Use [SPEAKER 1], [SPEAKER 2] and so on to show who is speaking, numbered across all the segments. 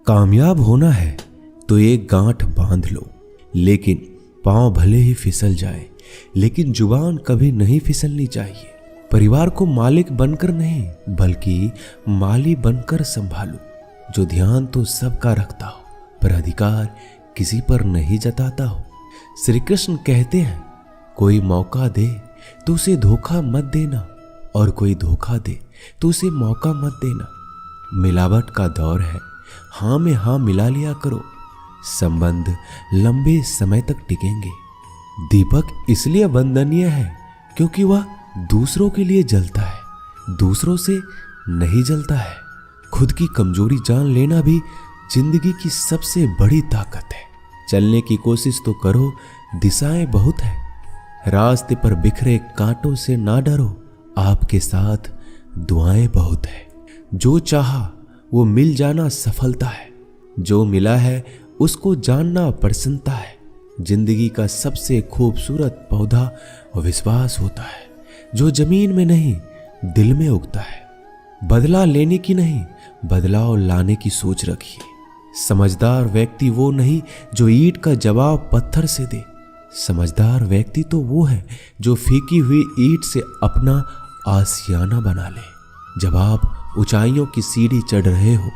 [SPEAKER 1] कामयाब होना है तो एक गांठ बांध लो, लेकिन पांव भले ही फिसल जाए, लेकिन जुबान कभी नहीं फिसलनी चाहिए। परिवार को मालिक बनकर नहीं, बल्कि माली बनकर संभालो, जो ध्यान तो सबका रखता हो पर अधिकार किसी पर नहीं जताता हो। श्री कृष्ण कहते हैं, कोई मौका दे तो उसे धोखा मत देना, और कोई धोखा दे तो उसे मौका मत देना। मिलावट का दौर है, हाँ में हाँ मिला लिया करो, संबंध लंबे समय तक टिकेंगे। दीपक इसलिए वंदनीय है क्योंकि वह दूसरों के लिए जलता है, दूसरों से नहीं जलता है। खुद की कमजोरी जान लेना भी जिंदगी की सबसे बड़ी ताकत है। चलने की कोशिश तो करो, दिशाएं बहुत है। रास्ते पर बिखरे कांटों से ना डरो, आपके साथ दुआएं बहुत है। जो चाहा वो मिल जाना सफलता है, जो मिला है उसको जानना प्रसन्नता है। जिंदगी का सबसे खूबसूरत पौधा विश्वास होता है, जो जमीन में नहीं दिल में उगता है। बदला लेने की नहीं, बदलाव लाने की सोच रखिए। समझदार व्यक्ति वो नहीं जो ईंट का जवाब पत्थर से दे, समझदार व्यक्ति तो वो है जो फीकी हुई ईंट से अपना आशियाना बना ले। जब आप ऊंचाइयों की सीढ़ी चढ़ रहे हो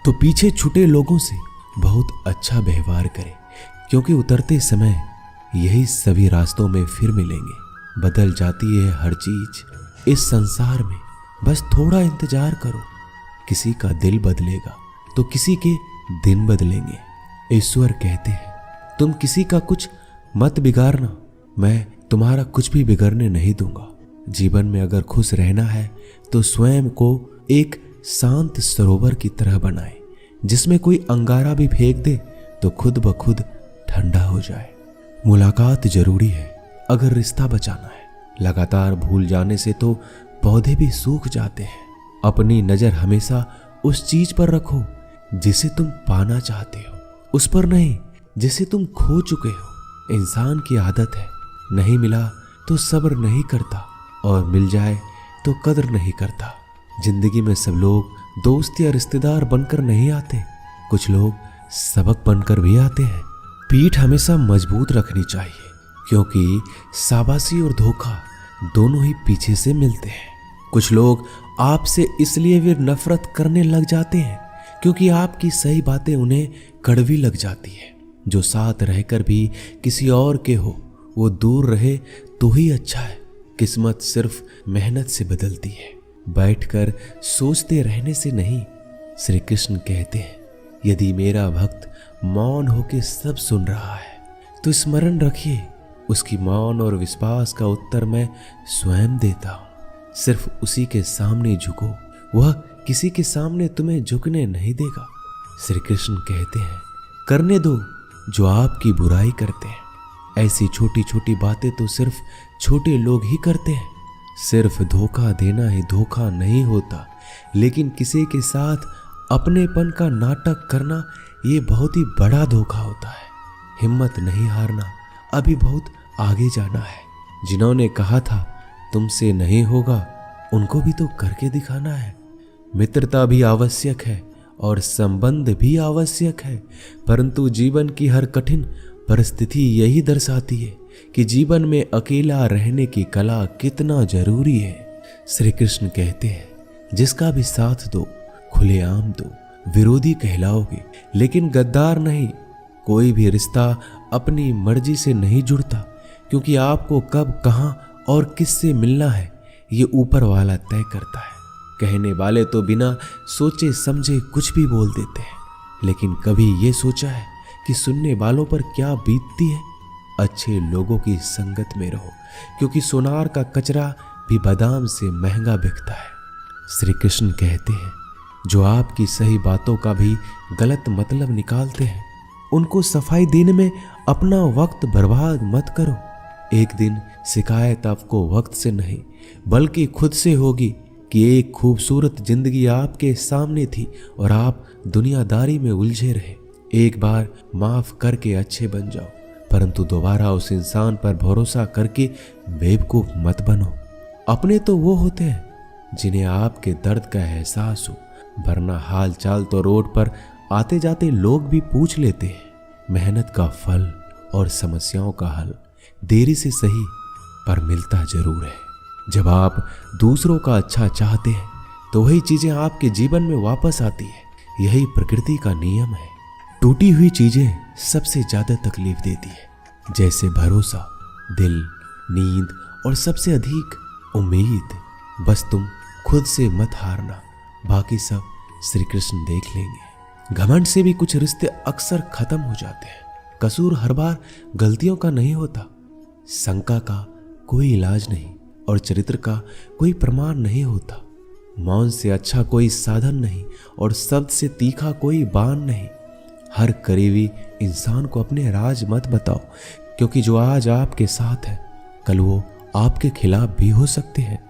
[SPEAKER 1] तो पीछे छूटे लोगों से बहुत अच्छा व्यवहार करें, क्योंकि उतरते समय यही सभी रास्तों में फिर मिलेंगे। बदल जाती है हर चीज इस संसार में, बस थोड़ा इंतजार करो। किसी का दिल बदलेगा तो किसी के दिन बदलेंगे। ईश्वर कहते हैं, तुम किसी का कुछ मत बिगाड़ना, मैं तुम्हारा कुछ भी बिगड़ने नहीं दूंगा। जीवन में अगर खुश रहना है तो स्वयं को एक शांत सरोवर की तरह बनाए, जिसमें कोई अंगारा भी फेंक दे तो खुद ब खुद ठंडा हो जाए। मुलाकात जरूरी है अगर रिश्ता बचाना है। लगातार भूल जाने से तो पौधे भी सूख जाते हैं। अपनी नजर हमेशा उस चीज पर रखो जिसे तुम पाना चाहते हो, उस पर नहीं जिसे तुम खो चुके हो। इंसान की आदत है, नहीं मिला तो सब्र नहीं करता, और मिल जाए तो कदर नहीं करता। जिंदगी में सब लोग दोस्त या रिश्तेदार बनकर नहीं आते, कुछ लोग सबक बनकर भी आते हैं। पीठ हमेशा मजबूत रखनी चाहिए, क्योंकि शाबाशी और धोखा दोनों ही पीछे से मिलते हैं। कुछ लोग आपसे इसलिए भी नफरत करने लग जाते हैं क्योंकि आपकी सही बातें उन्हें कड़वी लग जाती है। जो साथ रहकर भी किसी और के हो, वो दूर रहे तो ही अच्छा है। किस्मत सिर्फ मेहनत से बदलती है, बैठकर सोचते रहने से नहीं। श्री कृष्ण कहते हैं, यदि मेरा भक्त मौन होके सब सुन रहा है तो स्मरण रखिए, उसकी मौन और विश्वास का उत्तर मैं स्वयं देता हूं। सिर्फ उसी के सामने झुको, वह किसी के सामने तुम्हें झुकने नहीं देगा। श्री कृष्ण कहते हैं, करने दो जो आपकी बुराई करते हैं। ऐसी छोटी छोटी बातें तो सिर्फ छोटे लोग ही करते हैं। सिर्फ धोखा देना ही धोखा नहीं होता, लेकिन किसी के साथ अपनेपन का नाटक करना ये बहुत ही बड़ा धोखा होता है। हिम्मत नहीं हारना, अभी बहुत आगे जाना है। जिन्होंने कहा था तुमसे नहीं होगा, उनको भी तो करके दिखाना है। मित्रता भी आवश्यक है और संबंध भी आवश्यक है, परंतु जीवन की हर कठिन परिस्थिति यही दर्शाती है कि जीवन में अकेला रहने की कला कितना जरूरी है। श्री कृष्ण कहते हैं, जिसका भी साथ दो खुलेआम दो, विरोधी कहलाओगे लेकिन गद्दार नहीं। कोई भी रिश्ता अपनी मर्जी से नहीं जुड़ता, क्योंकि आपको कब, कहां और किससे मिलना है ये ऊपर वाला तय करता है। कहने वाले तो बिना सोचे समझे कुछ भी बोल देते हैं, लेकिन कभी ये सोचा है कि सुनने वालों पर क्या बीतती है? अच्छे लोगों की संगत में रहो, क्योंकि सोनार का कचरा भी बादाम से महंगा बिकता है। श्री कृष्ण कहते हैं, जो आपकी सही बातों का भी गलत मतलब निकालते हैं, उनको सफाई देने में अपना वक्त बर्बाद मत करो। एक दिन शिकायत आपको वक्त से नहीं बल्कि खुद से होगी कि एक खूबसूरत जिंदगी आपके सामने थी और आप दुनियादारी में उलझे रहे। एक बार माफ करके अच्छे बन जाओ, परंतु दोबारा उस इंसान पर भरोसा करके बेवकूफ मत बनो। अपने तो वो होते हैं जिन्हें आपके दर्द का एहसास हो, वरना हाल चाल तो रोड पर आते जाते लोग भी पूछ लेते हैं। मेहनत का फल और समस्याओं का हल देरी से सही पर मिलता जरूर है। जब आप दूसरों का अच्छा चाहते हैं तो वही चीजें आपके जीवन में वापस आती है। यही प्रकृति का नियम है। टूटी हुई चीजें सबसे ज्यादा तकलीफ देती है, जैसे भरोसा, दिल, नींद और सबसे अधिक उम्मीद। बस तुम खुद से मत हारना, बाकी सब श्री कृष्ण देख लेंगे। घमंड से भी कुछ रिश्ते अक्सर खत्म हो जाते हैं। कसूर हर बार गलतियों का नहीं होता। शंका का कोई इलाज नहीं और चरित्र का कोई प्रमाण नहीं होता। मौन से अच्छा कोई साधन नहीं और शब्द से तीखा कोई बाण नहीं। हर करीबी इंसान को अपने राज मत बताओ, क्योंकि जो आज आपके साथ है कल वो आपके खिलाफ भी हो सकते हैं।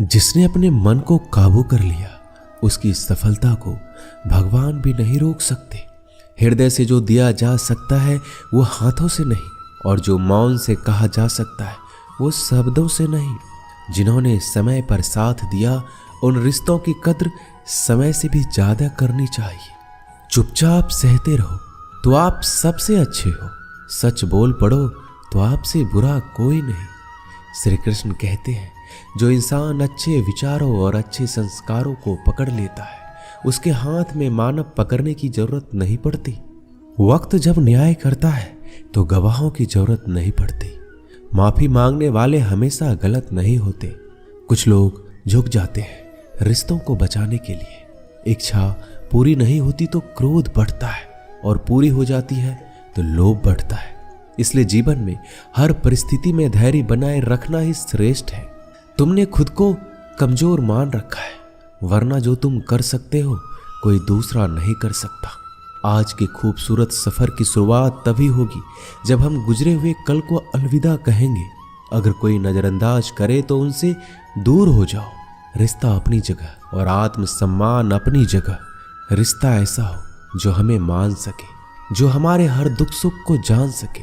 [SPEAKER 1] जिसने अपने मन को काबू कर लिया उसकी सफलता को भगवान भी नहीं रोक सकते। हृदय से जो दिया जा सकता है वो हाथों से नहीं, और जो मौन से कहा जा सकता है वो शब्दों से नहीं। जिन्होंने समय पर साथ दिया उन रिश्तों की कद्र समय से भी ज्यादा करनी चाहिए। चुपचाप सहते रहो तो आप सबसे अच्छे हो। सच बोल पड़ो तो आपसे बुरा कोई नहीं। श्री कृष्ण कहते हैं, जो इंसान अच्छे विचारों और अच्छे संस्कारों को पकड़ लेता है उसके हाथ में मानव पकड़ने की जरूरत नहीं पड़ती। वक्त जब न्याय करता है तो गवाहों की जरूरत नहीं पड़ती। माफी मांगने वाले हमेशा गलत नहीं होते। कुछ लोग झुक जाते हैं रिश्तों को बचाने के लिए। इच्छा पूरी नहीं होती तो क्रोध बढ़ता है, और पूरी हो जाती है तो लोभ बढ़ता है। इसलिए जीवन में हर परिस्थिति में धैर्य बनाए रखना ही श्रेष्ठ है। तुमने खुद को कमजोर मान रखा है, वरना जो तुम कर सकते हो कोई दूसरा नहीं कर सकता। आज के खूबसूरत सफर की शुरुआत तभी होगी जब हम गुजरे हुए कल को अलविदा कहेंगे। अगर कोई नजरअंदाज करे तो उनसे दूर हो जाओ। रिश्ता अपनी जगह और आत्मसम्मान अपनी जगह। रिश्ता ऐसा हो जो हमें मान सके, जो हमारे हर दुख सुख को जान सके,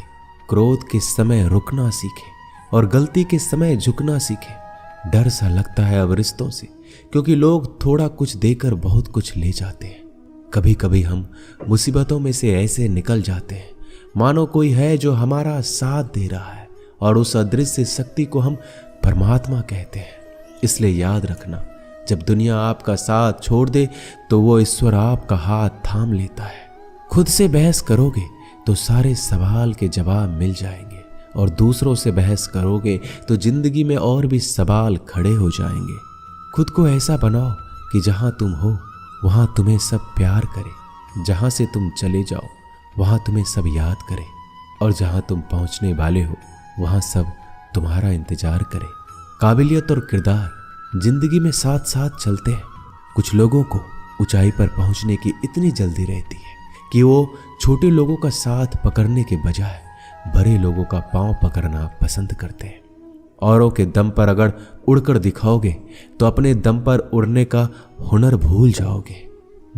[SPEAKER 1] क्रोध के समय रुकना सीखे और गलती के समय झुकना सीखे। डर सा लगता है अब रिश्तों से, क्योंकि लोग थोड़ा कुछ देकर बहुत कुछ ले जाते हैं। कभी कभी हम मुसीबतों में से ऐसे निकल जाते हैं मानो कोई है जो हमारा साथ दे रहा है, और उस अदृश्य शक्ति को हम परमात्मा कहते हैं। इसलिए याद रखना, जब दुनिया आपका साथ छोड़ दे तो वो ईश्वर आपका हाथ थाम लेता है। खुद से बहस करोगे तो सारे सवाल के जवाब मिल जाएंगे, और दूसरों से बहस करोगे तो जिंदगी में और भी सवाल खड़े हो जाएंगे। खुद को ऐसा बनाओ कि जहां तुम हो वहां तुम्हें सब प्यार करे, जहां से तुम चले जाओ वहां तुम्हें सब याद करे, और जहां तुम पहुंचने वाले हो वहां सब तुम्हारा इंतजार करे। काबिलियत और किरदार जिंदगी में साथ साथ चलते हैं। कुछ लोगों को ऊंचाई पर पहुंचने की इतनी जल्दी रहती है कि वो छोटे लोगों का साथ पकड़ने के बजाय बड़े लोगों का पांव पकड़ना पसंद करते हैं। औरों के दम पर अगर उड़कर दिखाओगे तो अपने दम पर उड़ने का हुनर भूल जाओगे।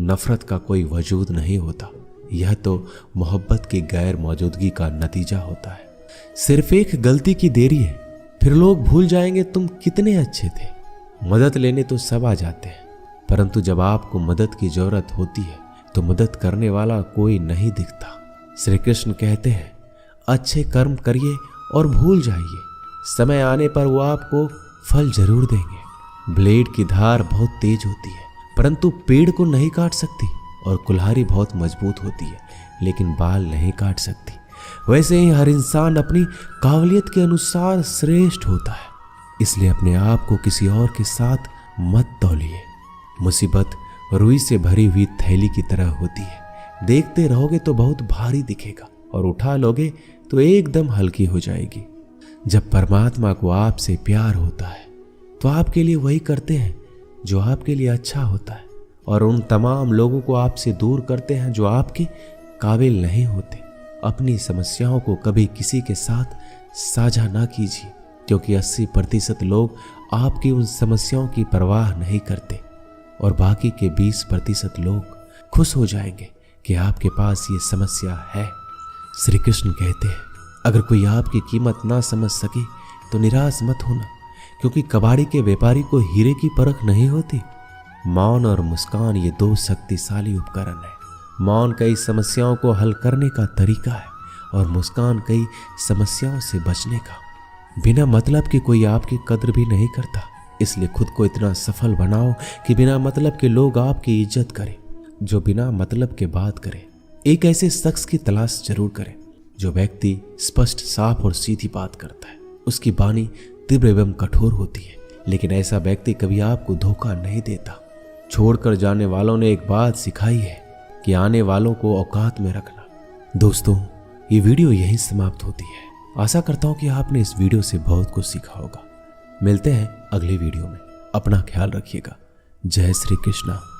[SPEAKER 1] नफरत का कोई वजूद नहीं होता, यह तो मोहब्बत की गैर मौजूदगी का नतीजा होता है। सिर्फ एक गलती की देरी है, फिर लोग भूल जाएंगे तुम कितने अच्छे थे। मदद लेने तो सब आ जाते हैं, परंतु जब आपको मदद की जरूरत होती है तो मदद करने वाला कोई नहीं दिखता। श्री कृष्ण कहते हैं, अच्छे कर्म करिए और भूल जाइए, समय आने पर वो आपको फल जरूर देंगे। ब्लेड की धार बहुत तेज होती है परंतु पेड़ को नहीं काट सकती, और कुल्हाड़ी बहुत मजबूत होती है लेकिन बाल नहीं काट सकती। वैसे ही हर इंसान अपनी काबिलियत के अनुसार श्रेष्ठ होता है। इसलिए अपने आप को किसी और के साथ मत तौलिए। मुसीबत रुई से भरी हुई थैली की तरह होती है, देखते रहोगे तो बहुत भारी दिखेगा और उठा लोगे तो एकदम हल्की हो जाएगी। जब परमात्मा को आपसे प्यार होता है तो आपके लिए वही करते हैं जो आपके लिए अच्छा होता है, और उन तमाम लोगों को आपसे दूर करते हैं जो आपके काबिल नहीं होते। अपनी समस्याओं को कभी किसी के साथ साझा ना कीजिए, क्योंकि 80% लोग आपकी उन समस्याओं की परवाह नहीं करते, और बाकी के 20% लोग खुश हो जाएंगे कि आपके पास ये समस्या है। श्री कृष्ण कहते हैं, अगर कोई आपकी कीमत ना समझ सके तो निराश मत होना, क्योंकि कबाड़ी के व्यापारी को हीरे की परख नहीं होती। मौन और मुस्कान ये दो शक्तिशाली उपकरण है। मौन कई समस्याओं को हल करने का तरीका है और मुस्कान कई समस्याओं से बचने का। बिना मतलब के कोई आपकी कद्र भी नहीं करता, इसलिए खुद को इतना सफल बनाओ कि बिना मतलब के लोग आपकी इज्जत करें। जो बिना मतलब के बात करे, एक ऐसे शख्स की तलाश जरूर करें जो व्यक्ति स्पष्ट, साफ और सीधी बात करता है। उसकी वाणी तीव्र एवं कठोर होती है, लेकिन ऐसा व्यक्ति कभी आपको धोखा नहीं देता। छोड़कर जाने वालों ने एक बात सिखाई है कि आने वालों को औकात में रखना। दोस्तों, ये वीडियो यहीं समाप्त होती है। आशा करता हूं कि आपने इस वीडियो से बहुत कुछ सीखा होगा। मिलते हैं अगली वीडियो में। अपना ख्याल रखिएगा। जय श्री कृष्णा।